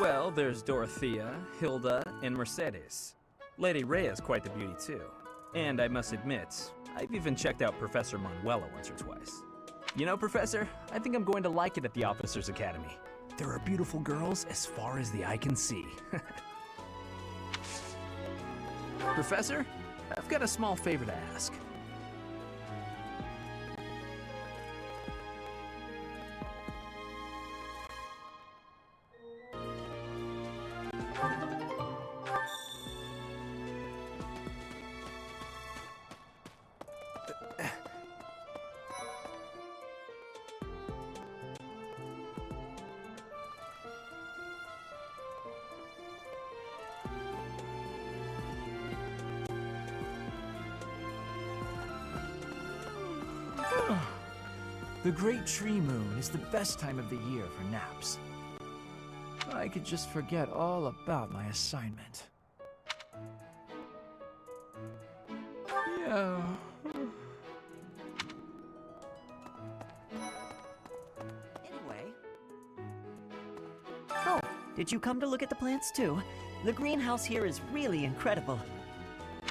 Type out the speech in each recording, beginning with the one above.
Well, there's Dorothea, Hilda, and Mercedes. Lady Rhea's quite the beauty too. And I must admit, I've even checked out Professor Manuela once or twice. You know, Professor, I think I'm going to like it at the Officers Academy. There are beautiful girls as far as the eye can see. Professor, I've got a small favor to ask. The Great Tree Moon is the best time of the year for naps. I could just forget all about my assignment. Yeah. Anyway. Oh, did you come to look at the plants too? The greenhouse here is really incredible.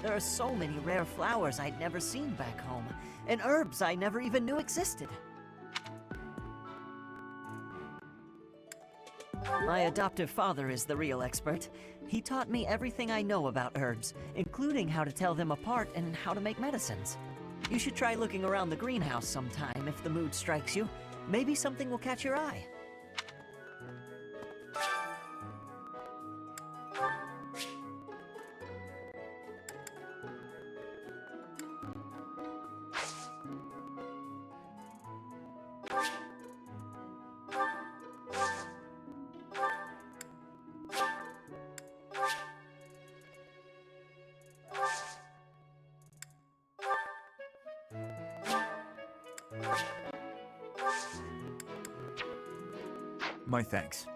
There are so many rare flowers I'd never seen back home, and herbs I never even knew existed. My adoptive father is the real expert. He taught me everything I know about herbs, including how to tell them apart and how to make medicines. You should try looking around the greenhouse sometime if the mood strikes you. Maybe something will catch your eye. My thanks.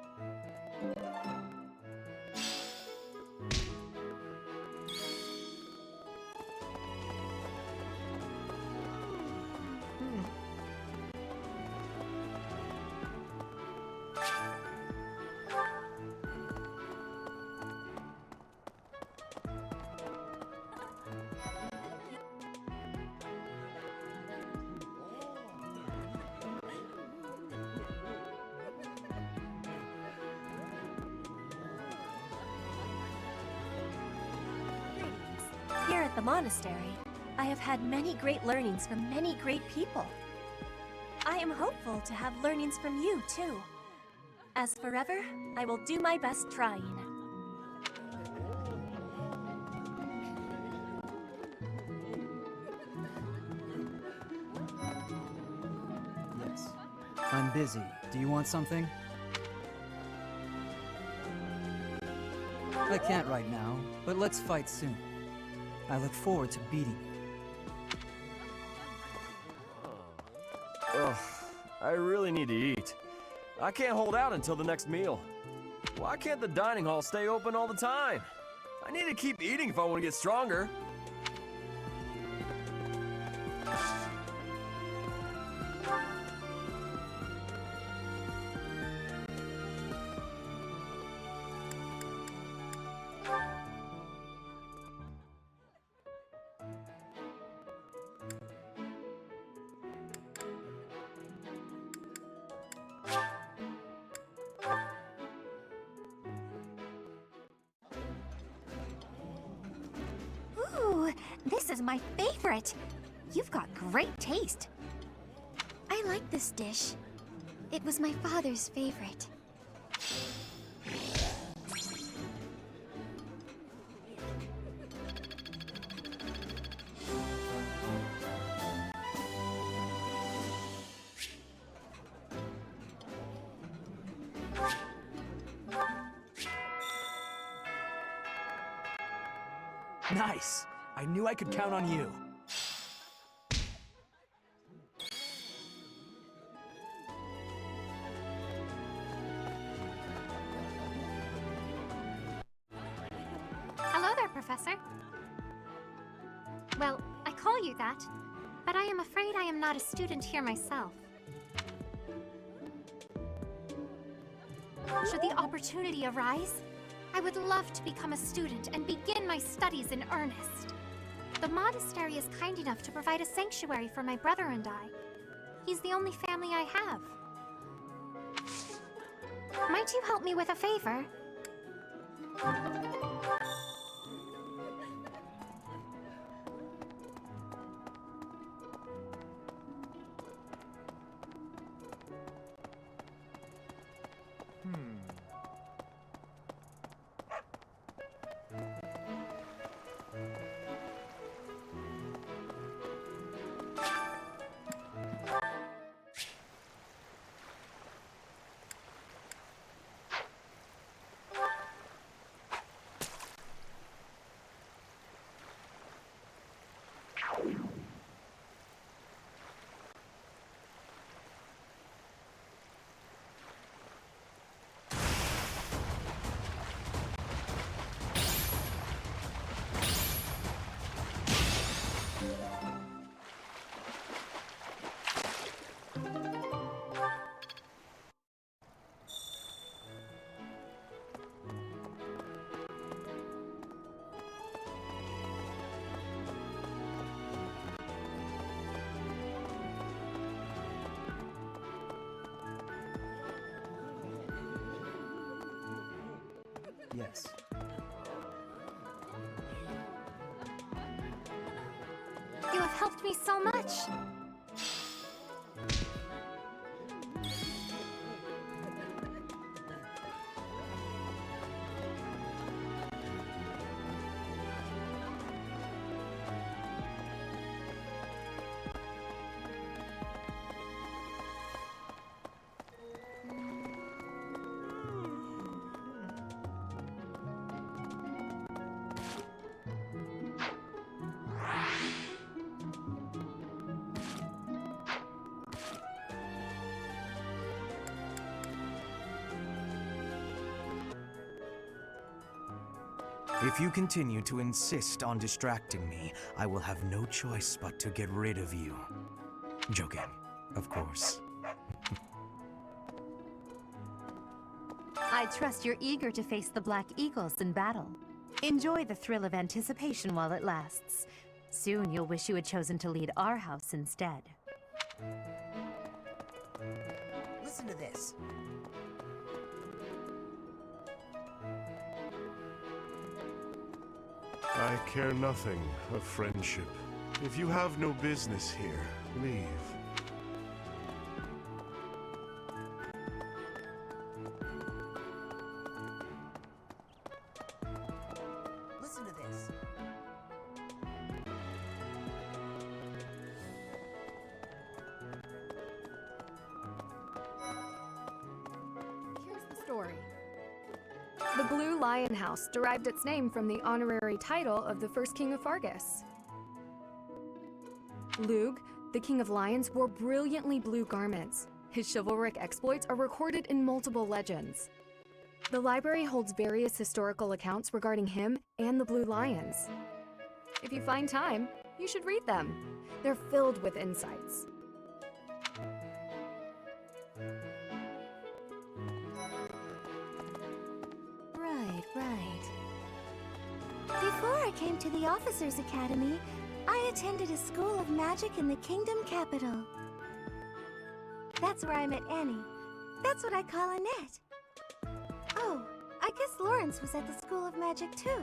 Here at the monastery, I have had many great learnings from many great people. I am hopeful to have learnings from you, too. As forever, I will do my best trying. Yes. I'm busy. Do you want something? I can't right now, but let's fight soon. I look forward to beating you. Ugh, I really need to eat. I can't hold out until the next meal. Why can't the dining hall stay open all the time? I need to keep eating if I want to get stronger. Ooh, this is my favorite. You've got great taste. I like this dish. It was my father's favorite. Nice! I knew I could count on you. Hello there, Professor. Well, I call you that, but I am afraid I am not a student here myself. Should the opportunity arise, I would love to become a student and begin my studies in earnest. The monastery is kind enough to provide a sanctuary for my brother and I. He's the only family I have. Might you help me with a favor? Yes. You have helped me so much. If you continue to insist on distracting me, I will have no choice but to get rid of you. Joking, of course. I trust you're eager to face the Black Eagles in battle. Enjoy the thrill of anticipation while it lasts. Soon you'll wish you had chosen to lead our house instead. Listen to this. I care nothing of friendship. If you have no business here, leave. Listen to this. Here's the story. The Blue Lion House derived its name from the honorary title of the first king of Fargus. Lug, the king of lions, wore brilliantly blue garments. His chivalric exploits are recorded in multiple legends. The library holds various historical accounts regarding him and the Blue Lions. If you find time, you should read them. They're filled with insights. Right. Before I came to the Officers Academy, I attended a school of magic in the kingdom capital. That's where I met Annie. That's what I call Annette. Oh, I guess Lawrence was at the School of Magic too.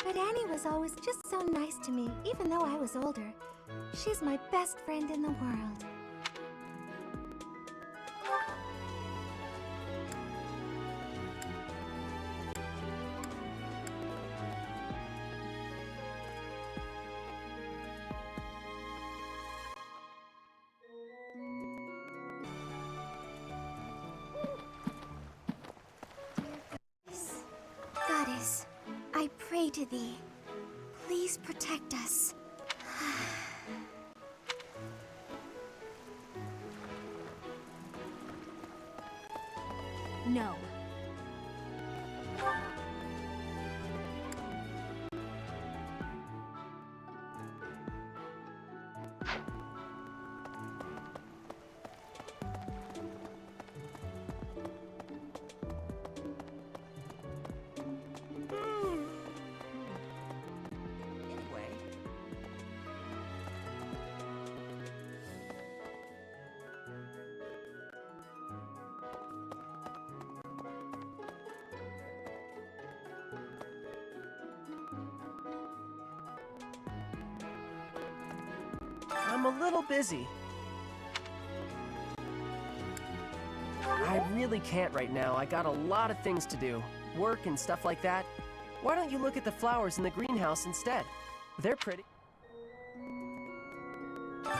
But Annie was always just so nice to me, even though I was older. She's my best friend in the world. Goddess, I pray to thee. Please protect us. No. I'm a little busy. I really can't right now. I got a lot of things to do. Work and stuff like that. Why don't you look at the flowers in the greenhouse instead? They're pretty.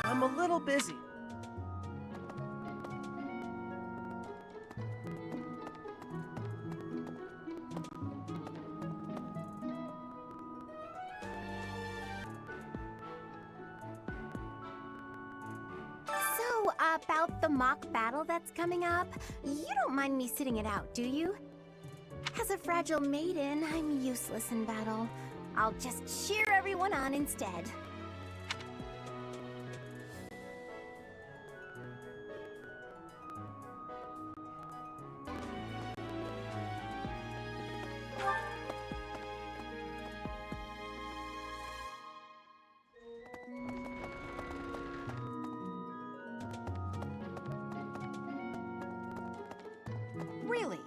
I'm a little busy. So, about the mock battle that's coming up, you don't mind me sitting it out, do you? As a fragile maiden, I'm useless in battle. I'll just cheer everyone on instead. Really?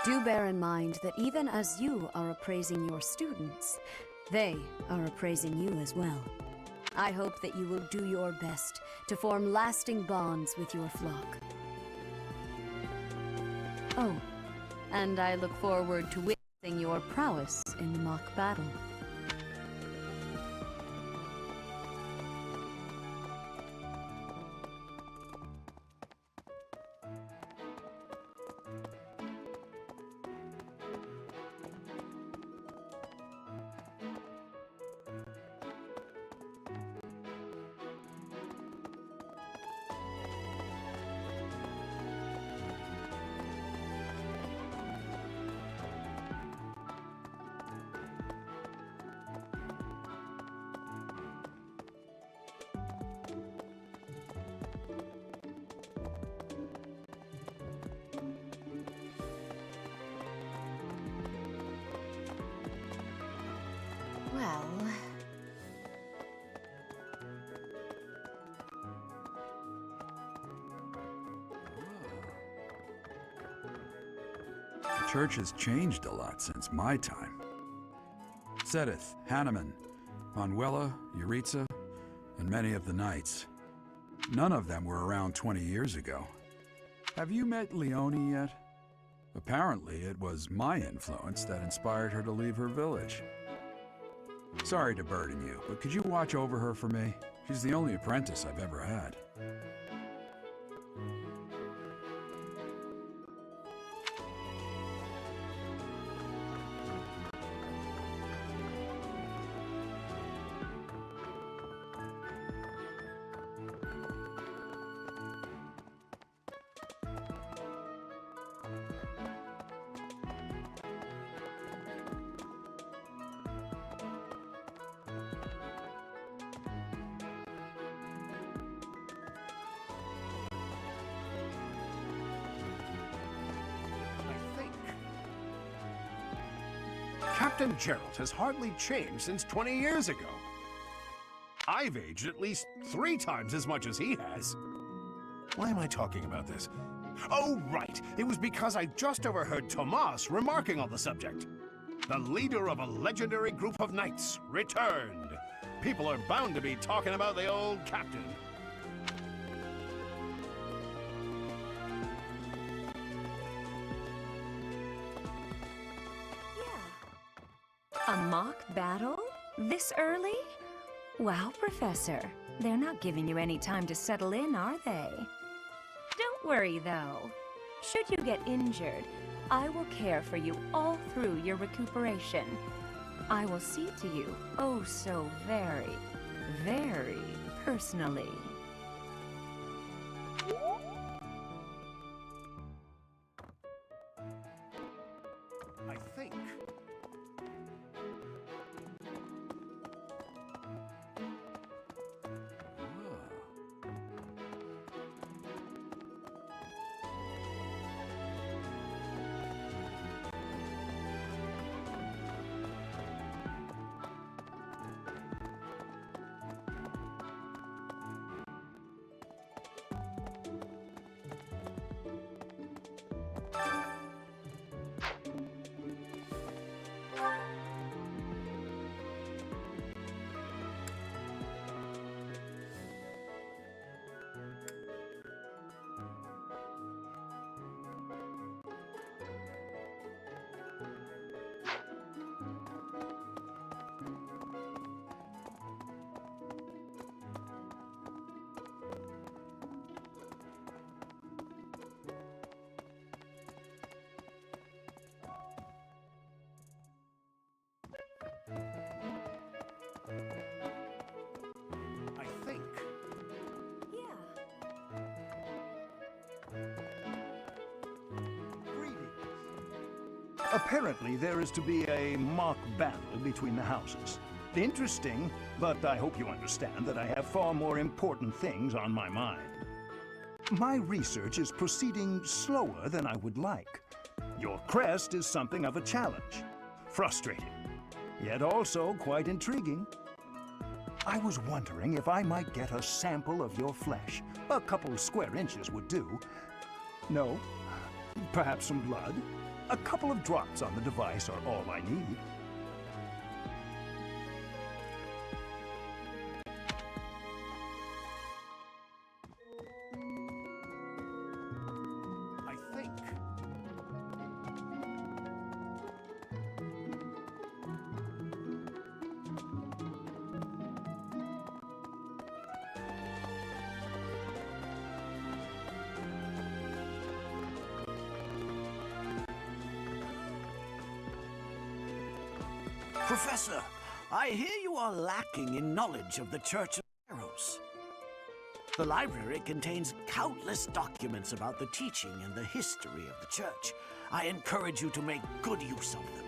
Do bear in mind that even as you are appraising your students, they are appraising you as well. I hope that you will do your best to form lasting bonds with your flock. Oh, and I look forward to witnessing your prowess in the mock battle. Well... The church has changed a lot since my time. Sedith, Hanneman, Manuela, Yuritsa, and many of the knights. None of them were around 20 years ago. Have you met Leonie yet? Apparently, it was my influence that inspired her to leave her village. Sorry to burden you, but could you watch over her for me? She's the only apprentice I've ever had. Captain Gerald has hardly changed since 20 years ago. I've aged at least 3 times as much as he has. Why am I talking about this? Oh, right. It was because I just overheard Tomas remarking on the subject. The leader of a legendary group of knights returned. People are bound to be talking about the old captain. A mock battle? This early? Wow, Professor. They're not giving you any time to settle in, are they? Don't worry, though. Should you get injured, I will care for you all through your recuperation. I will see to you, oh so very, very personally. I think. Apparently, there is to be a mock battle between the houses. Interesting, but I hope you understand that I have far more important things on my mind. My research is proceeding slower than I would like. Your crest is something of a challenge. Frustrating, yet also quite intriguing. I was wondering if I might get a sample of your flesh. A couple square inches would do. No? Perhaps some blood? A couple of drops on the device are all I need. I think. Professor, I hear you are lacking in knowledge of the Church of Eros. The library contains countless documents about the teaching and the history of the Church. I encourage you to make good use of them.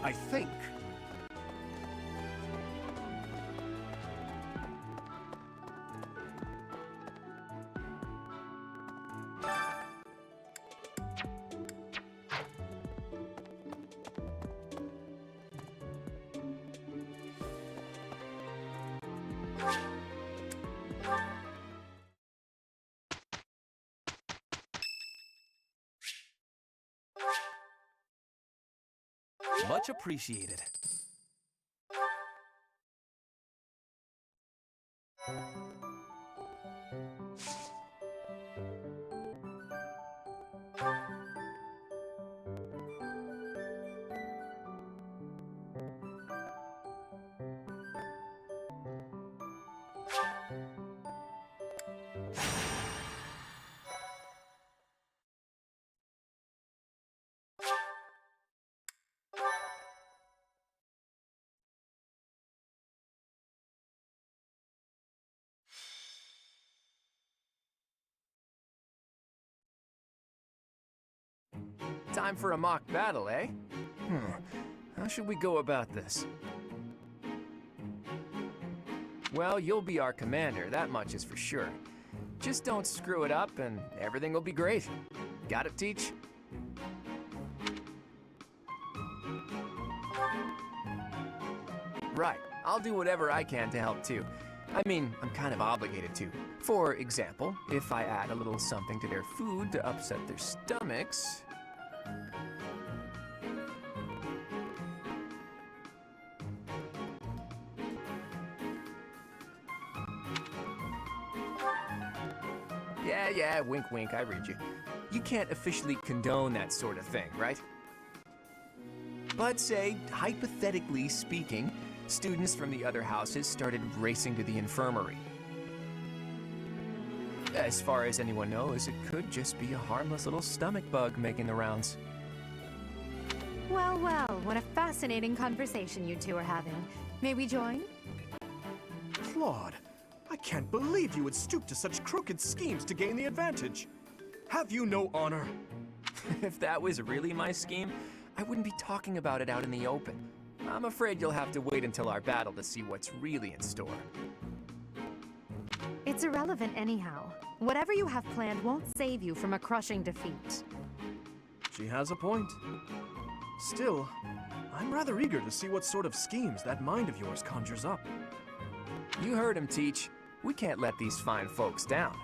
I think. Much appreciated. Time for a mock battle, eh? How should we go about this? Well, you'll be our commander, that much is for sure. Just don't screw it up and everything will be great. Got it, Teach? Right, I'll do whatever I can to help too. I mean, I'm kind of obligated to. For example, if I add a little something to their food to upset their stomachs... Yeah, wink wink, I read you. You can't officially condone that sort of thing, right? But say, hypothetically speaking, students from the other houses started racing to the infirmary. As far as anyone knows, it could just be a harmless little stomach bug making the rounds. Well, well, what a fascinating conversation you two are having. May we join? Claude, I can't believe you would stoop to such crooked schemes to gain the advantage. Have you no honor? If that was really my scheme, I wouldn't be talking about it out in the open. I'm afraid you'll have to wait until our battle to see what's really in store. It's irrelevant anyhow. Whatever you have planned won't save you from a crushing defeat. She has a point. Still, I'm rather eager to see what sort of schemes that mind of yours conjures up. You heard him, Teach. We can't let these fine folks down.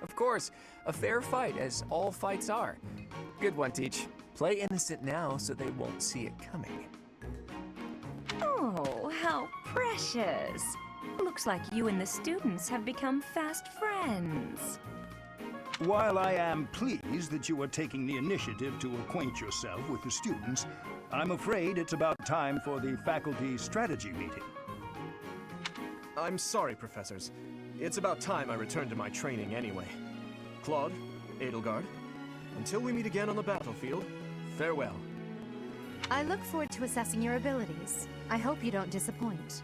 Of course, a fair fight, as all fights are. Good one, Teach. Play innocent now so they won't see it coming. Oh, how precious. Looks like you and the students have become fast friends. While I am pleased that you are taking the initiative to acquaint yourself with the students, I'm afraid it's about time for the faculty strategy meeting. I'm sorry, professors. It's about time I returned to my training anyway. Claude, Edelgard, until we meet again on the battlefield, farewell. I look forward to assessing your abilities. I hope you don't disappoint.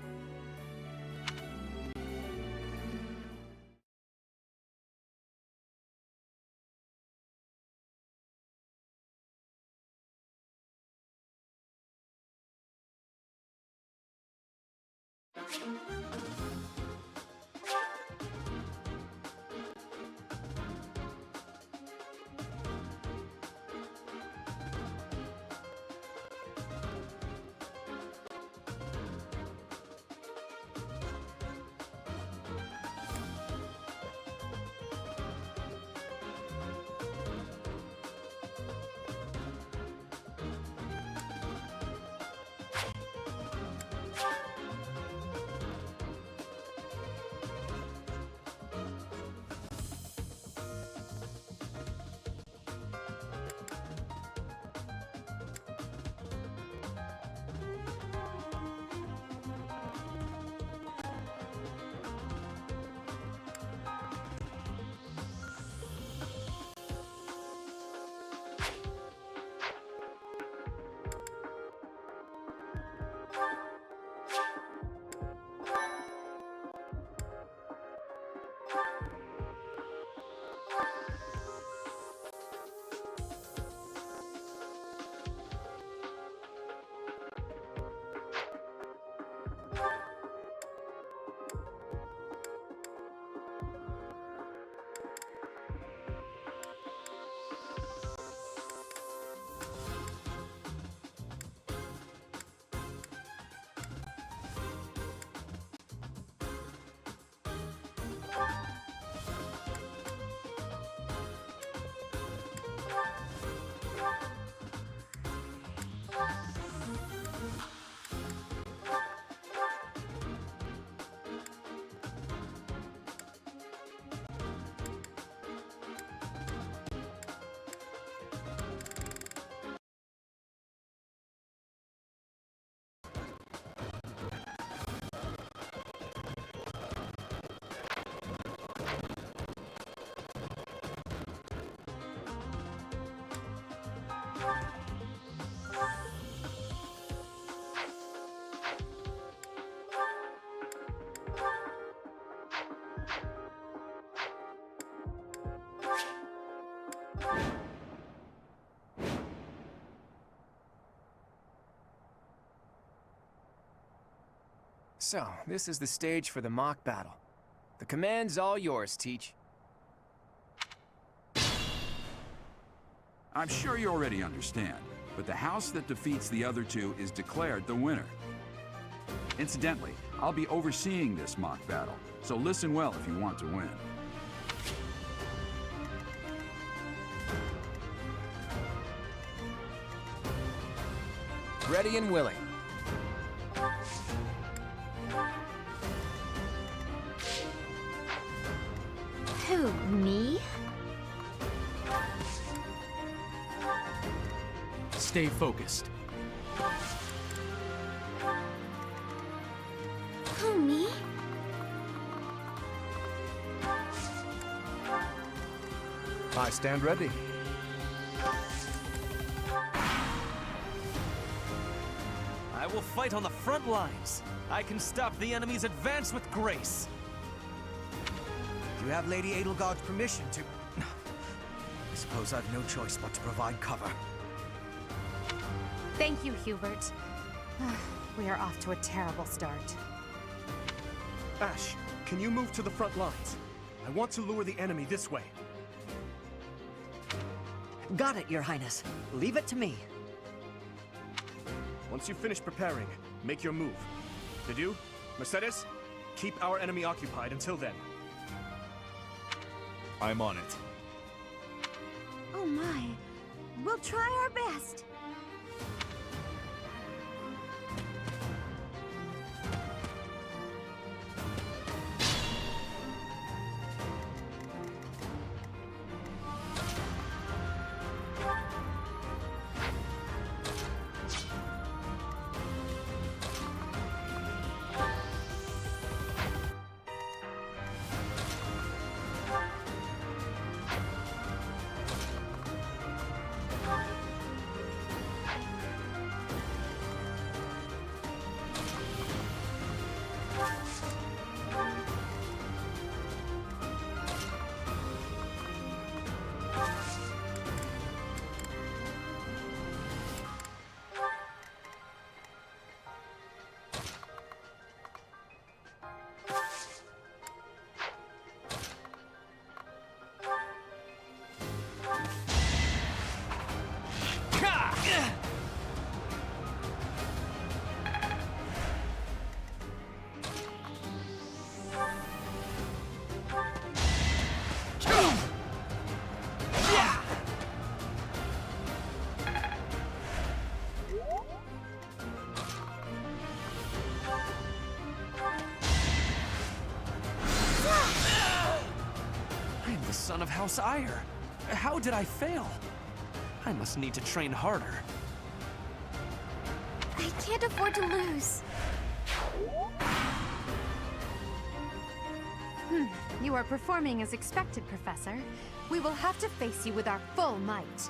So, this is the stage for the mock battle. The command's all yours, Teach. I'm sure you already understand, but the house that defeats the other two is declared the winner. Incidentally, I'll be overseeing this mock battle, so listen well if you want to win. Ready and willing. Who, me? Stay focused. Who, me? I stand ready. I will fight on the front lines. I can stop the enemy's advance with grace. You have Lady Edelgard's permission to... I suppose I've no choice but to provide cover. Thank you, Hubert. We are off to a terrible start. Ash, can you move to the front lines? I want to lure the enemy this way. Got it, Your Highness. Leave it to me. Once you finish preparing, make your move. Dedu, Mercedes, keep our enemy occupied until then. I'm on it. Oh my. We'll try our best. House ire. How did I fail? I must need to train harder. I can't afford to lose. You are performing as expected, Professor. We will have to face you with our full might.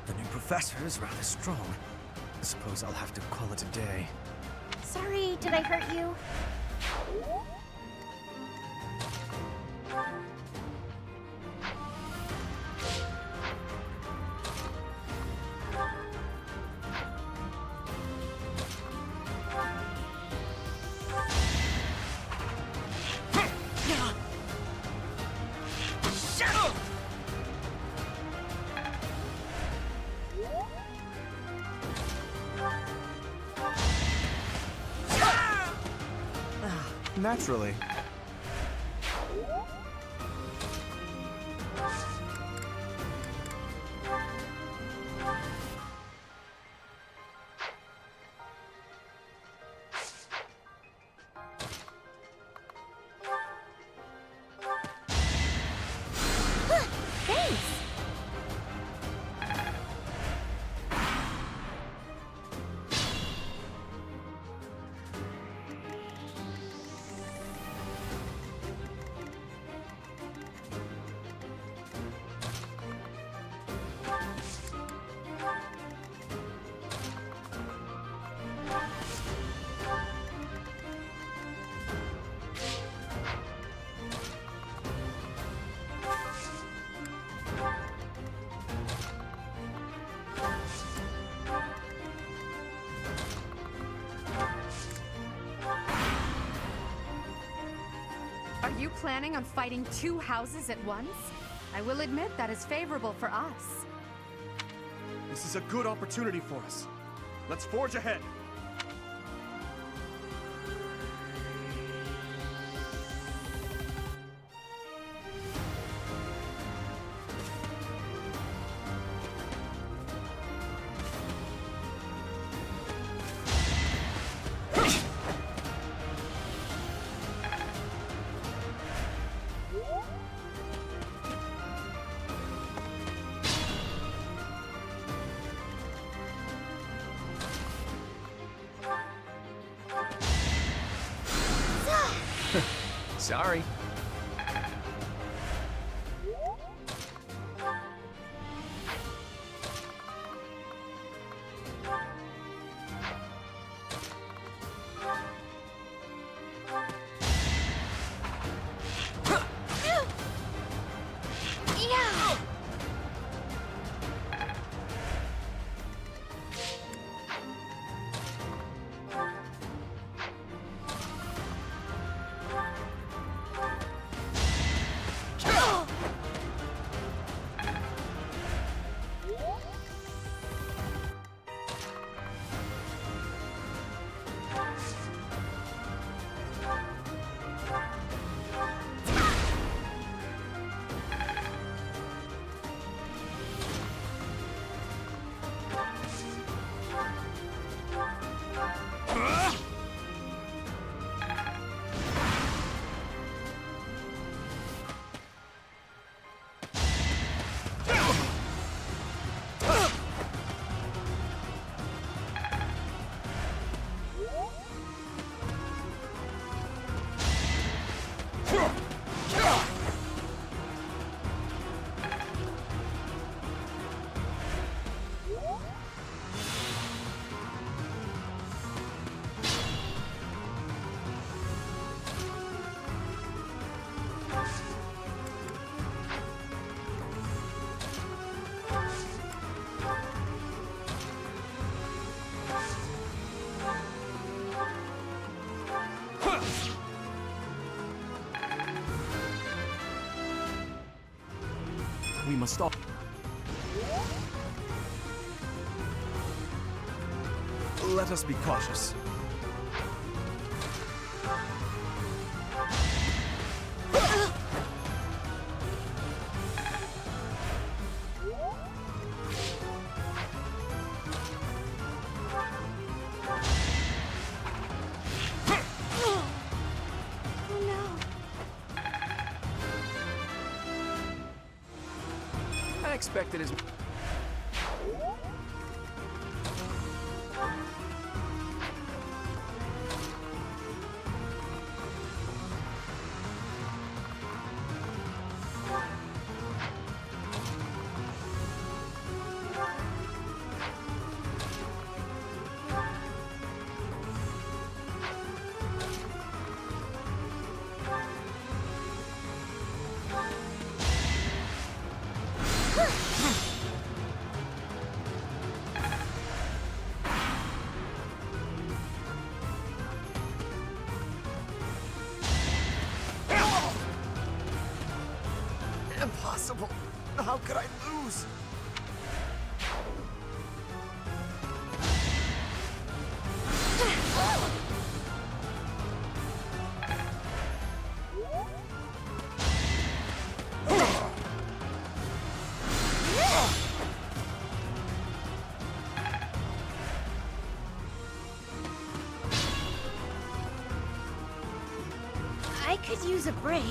The new professor is rather strong. I suppose I'll have to call it a day. Sorry, did I hurt you? Naturally. Thanks! Are you planning on fighting two houses at once? I will admit that is favorable for us. This is a good opportunity for us. Let's forge ahead. Sorry. must all... Let us be cautious. I expected as... Impossible! How could I lose? I could use a break.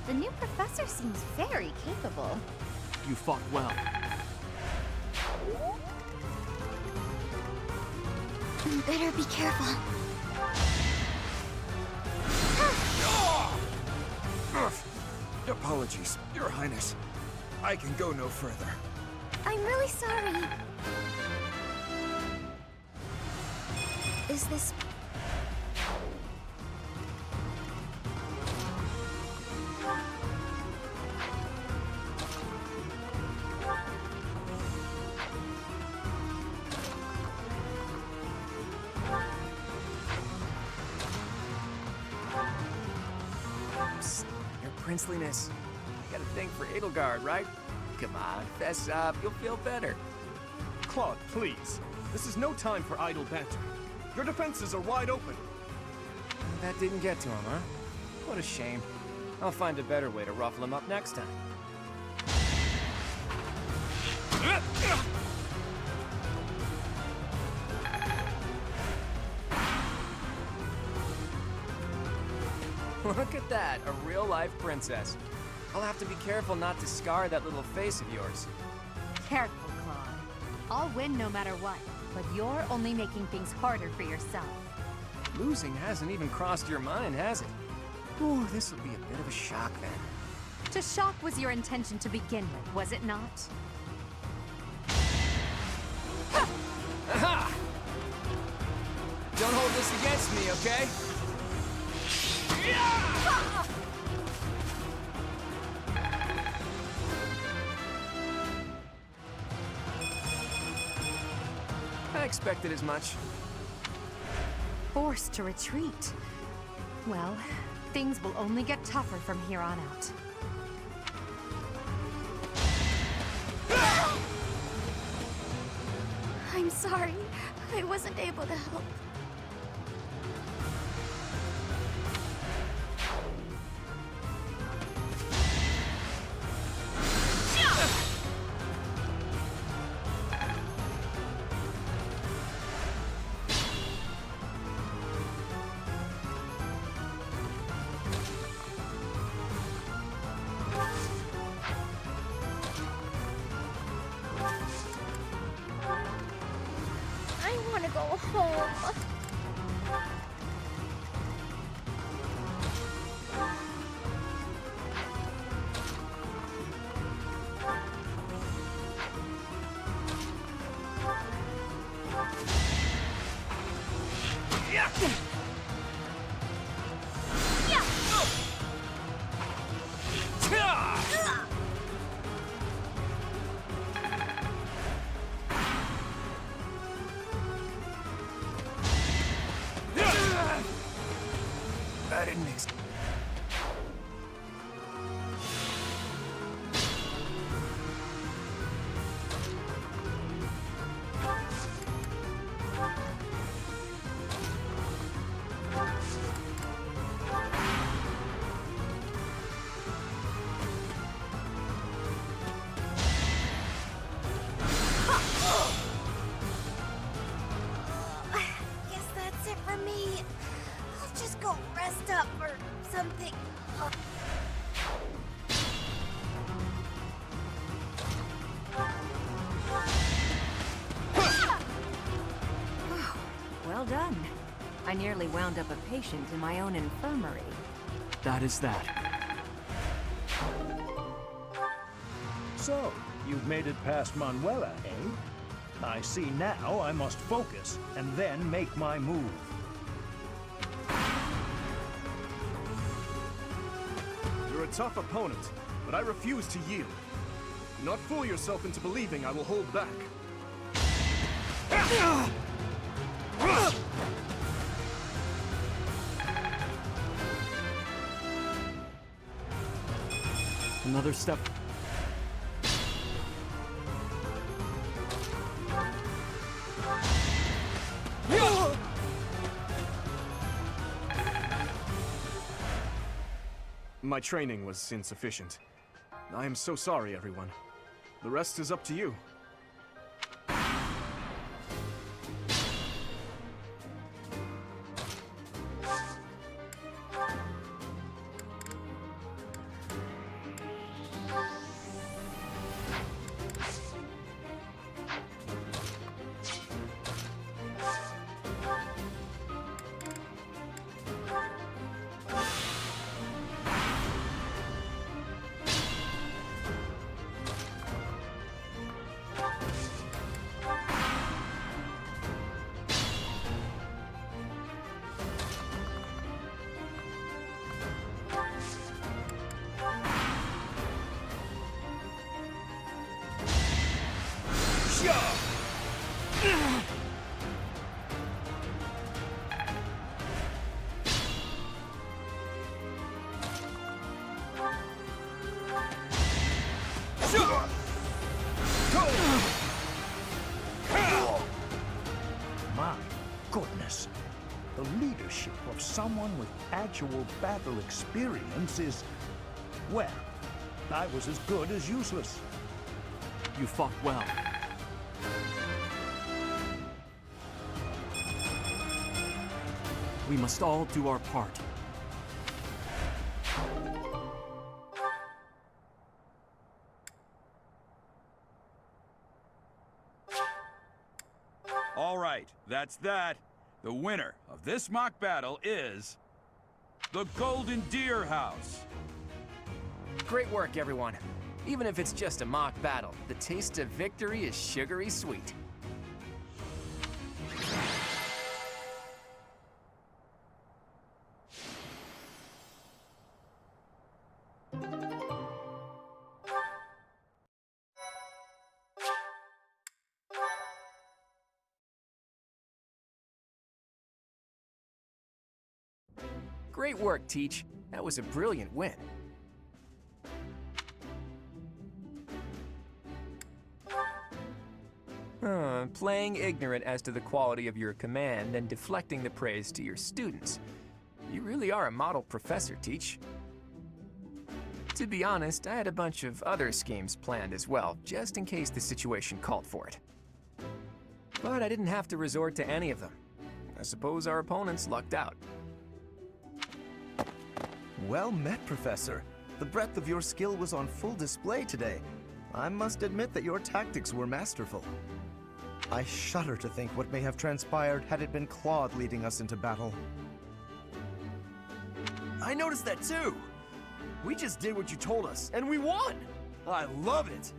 The new professor seems very capable. You fought well. Better be careful. Apologies, Your Highness. I can go no further. I'm really sorry. Is this... Psst, Your Princeliness. You got a thing for Edelgard, right? Come on, fess up. You'll feel better. Claude, please. This is no time for idle banter. Your defenses are wide open. That didn't get to him, huh? What a shame. I'll find a better way to ruffle him up next time. Look at that, a real-life princess. I'll have to be careful not to scar that little face of yours. Careful, Claude. I'll win no matter what, but you're only making things harder for yourself. Losing hasn't even crossed your mind, has it? Ooh, this'll be a bit of a shock then. To shock was your intention to begin with, was it not? Aha! Don't hold this against me, okay? I expected as much. Forced to retreat. Well, things will only get tougher from here on out. I'm sorry. I wasn't able to help. I want to go home. I didn't expect. Guess that's it for me. I'll just go rest up or something. Well done. I nearly wound up a patient in my own infirmary. That is that. So, you've made it past Manuela, eh? I see now I must focus and then make my move. You're a tough opponent, but I refuse to yield. Do not fool yourself into believing I will hold back. Another step. My training was insufficient. I am so sorry, everyone. The rest is up to you. My goodness. The leadership of someone with actual battle experience is... well, I was as good as useless. You fought well. We must all do our part. All right, that's that. The winner of this mock battle is... the Golden Deer House. Great work, everyone. Even if it's just a mock battle, the taste of victory is sugary sweet. Great work, Teach. That was a brilliant win. Playing ignorant as to the quality of your command and deflecting the praise to your students. You really are a model professor, Teach. To be honest, I had a bunch of other schemes planned as well, just in case the situation called for it. But I didn't have to resort to any of them. I suppose our opponents lucked out. Well met, Professor. The breadth of your skill was on full display today. I must admit that your tactics were masterful. I shudder to think what may have transpired had it been Claude leading us into battle. I noticed that too! We just did what you told us, and we won! I love it!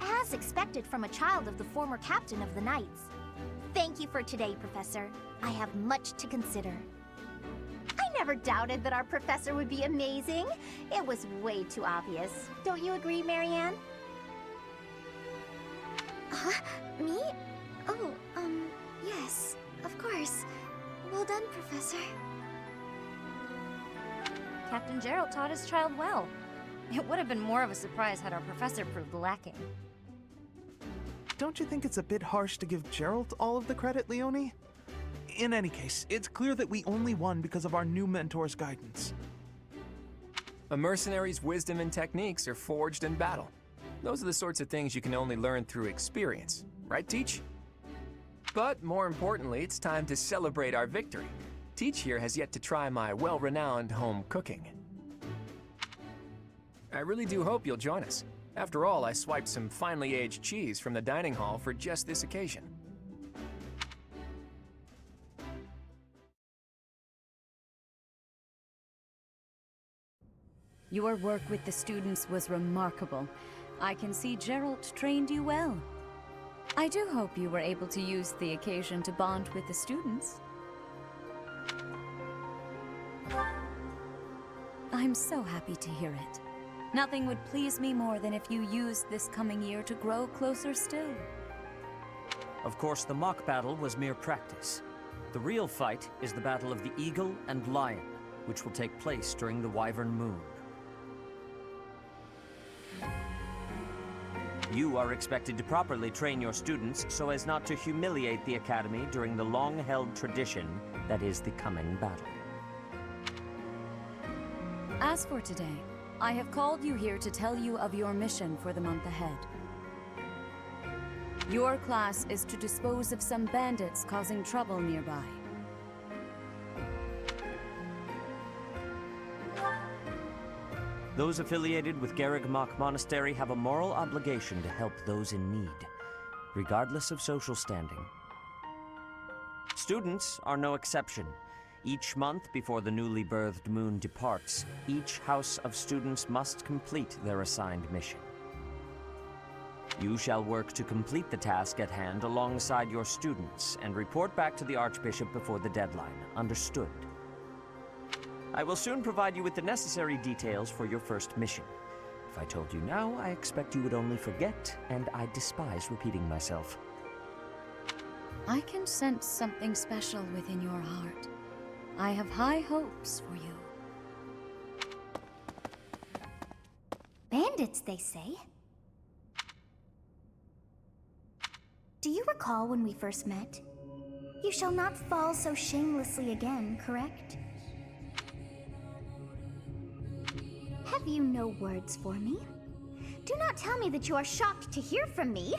As expected from a child of the former captain of the Knights. Thank you for today, Professor. I have much to consider. I never doubted that our professor would be amazing. It was way too obvious. Don't you agree, Marianne? Huh? Me? Oh, yes, of course. Well done, Professor. Captain Gerald taught his child well. It would have been more of a surprise had our professor proved lacking. Don't you think it's a bit harsh to give Gerald all of the credit, Leonie? In any case, it's clear that we only won because of our new mentor's guidance. A mercenary's wisdom and techniques are forged in battle. Those are the sorts of things you can only learn through experience, right, Teach? But more importantly, it's time to celebrate our victory. Teach here has yet to try my well-renowned home cooking. I really do hope you'll join us. After all, I swiped some finely aged cheese from the dining hall for just this occasion. Your work with the students was remarkable. I can see Gerald trained you well. I do hope you were able to use the occasion to bond with the students. I'm so happy to hear it. Nothing would please me more than if you used this coming year to grow closer still. Of course, the mock battle was mere practice. The real fight is the Battle of the Eagle and Lion, which will take place during the Wyvern Moon. You are expected to properly train your students so as not to humiliate the Academy during the long-held tradition that is the coming battle. As for today, I have called you here to tell you of your mission for the month ahead. Your class is to dispose of some bandits causing trouble nearby. Those affiliated with Garreg-Mach Monastery have a moral obligation to help those in need, regardless of social standing. Students are no exception. Each month before the newly birthed moon departs, each house of students must complete their assigned mission. You shall work to complete the task at hand alongside your students and report back to the Archbishop before the deadline. Understood? I will soon provide you with the necessary details for your first mission. If I told you now, I expect you would only forget, and I despise repeating myself. I can sense something special within your heart. I have high hopes for you. Bandits, they say. Do you recall when we first met? You shall not fall so shamelessly again, correct? Have you no words for me? Do not tell me that you are shocked to hear from me.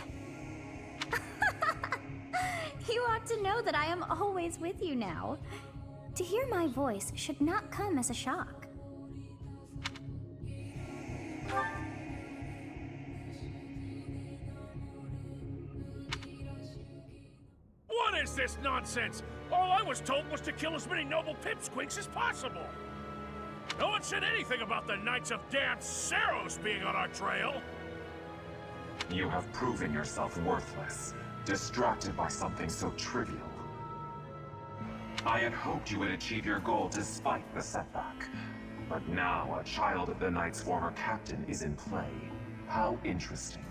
You ought to know that I am always with you now. To hear my voice should not come as a shock. What is this nonsense? All I was told was to kill as many noble pipsqueaks as possible. No one said anything about the Knights of Damned Saros being on our trail. You have proven yourself worthless, distracted by something so trivial. I had hoped you would achieve your goal despite the setback. But now a child of the Knight's former captain is in play. How interesting.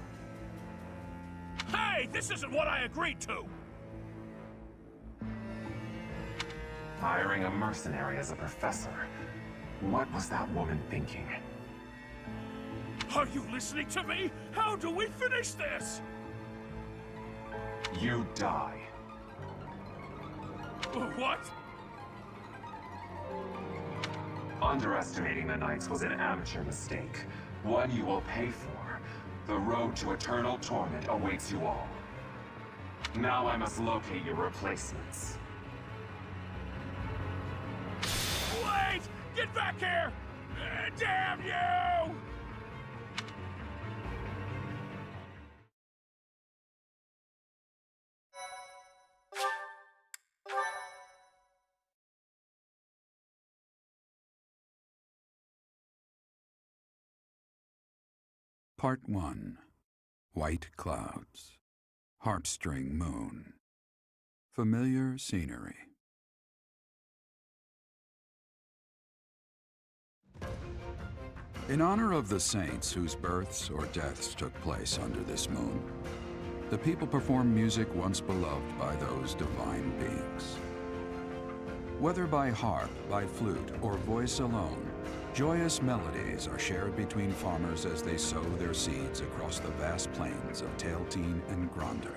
Hey, this isn't what I agreed to! Hiring a mercenary as a professor. What was that woman thinking? Are you listening to me? How do we finish this? You die. What? Underestimating the Knights was an amateur mistake. One you will pay for. The road to eternal torment awaits you all. Now I must locate your replacements. Wait! Get back here! Damn you! Part 1. White Clouds. Harpstring Moon. Familiar scenery. In honor of the saints whose births or deaths took place under this moon, the people perform music once beloved by those divine beings. Whether by harp, by flute, or voice alone, joyous melodies are shared between farmers as they sow their seeds across the vast plains of Tailteen and Gronder.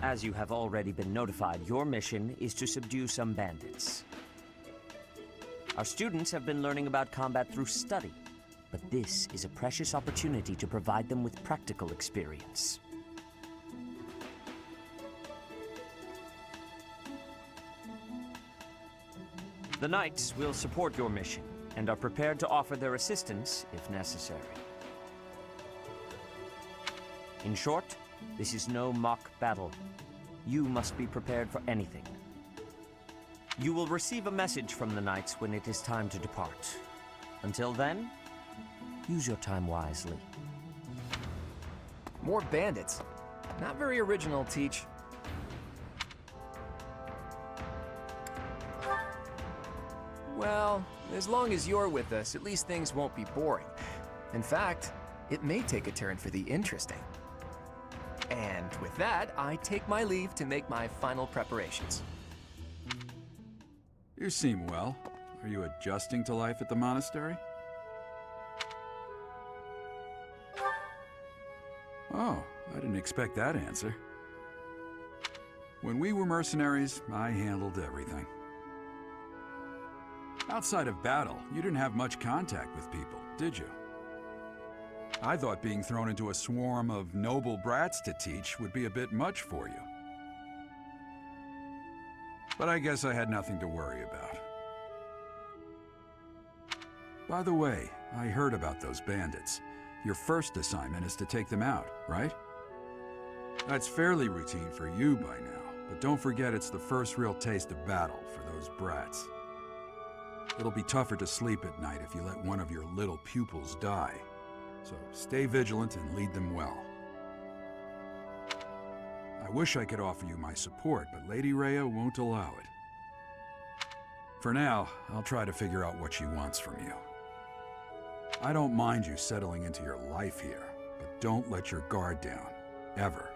As you have already been notified, your mission is to subdue some bandits. Our students have been learning about combat through study, but this is a precious opportunity to provide them with practical experience. The Knights will support your mission and are prepared to offer their assistance if necessary. In short, this is no mock battle. You must be prepared for anything. You will receive a message from the Knights when it is time to depart. Until then, use your time wisely. More bandits. Not very original, Teach. Well, as long as you're with us, at least things won't be boring. In fact, it may take a turn for the interesting. And with that, I take my leave to make my final preparations. You seem well. Are you adjusting to life at the monastery? Oh, I didn't expect that answer. When we were mercenaries, I handled everything. Outside of battle, you didn't have much contact with people, did you? I thought being thrown into a swarm of noble brats to teach would be a bit much for you. But I guess I had nothing to worry about. By the way, I heard about those bandits. Your first assignment is to take them out, right? That's fairly routine for you by now, but don't forget it's the first real taste of battle for those brats. It'll be tougher to sleep at night if you let one of your little pupils die. So stay vigilant and lead them well. I wish I could offer you my support, but Lady Rhea won't allow it. For now, I'll try to figure out what she wants from you. I don't mind you settling into your life here, but don't let your guard down, ever.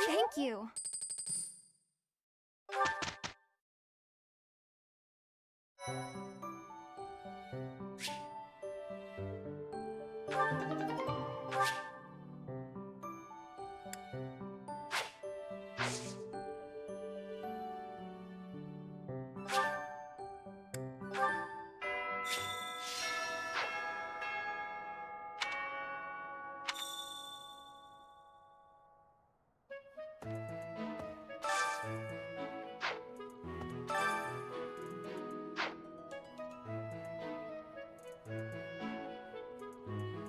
Thank you.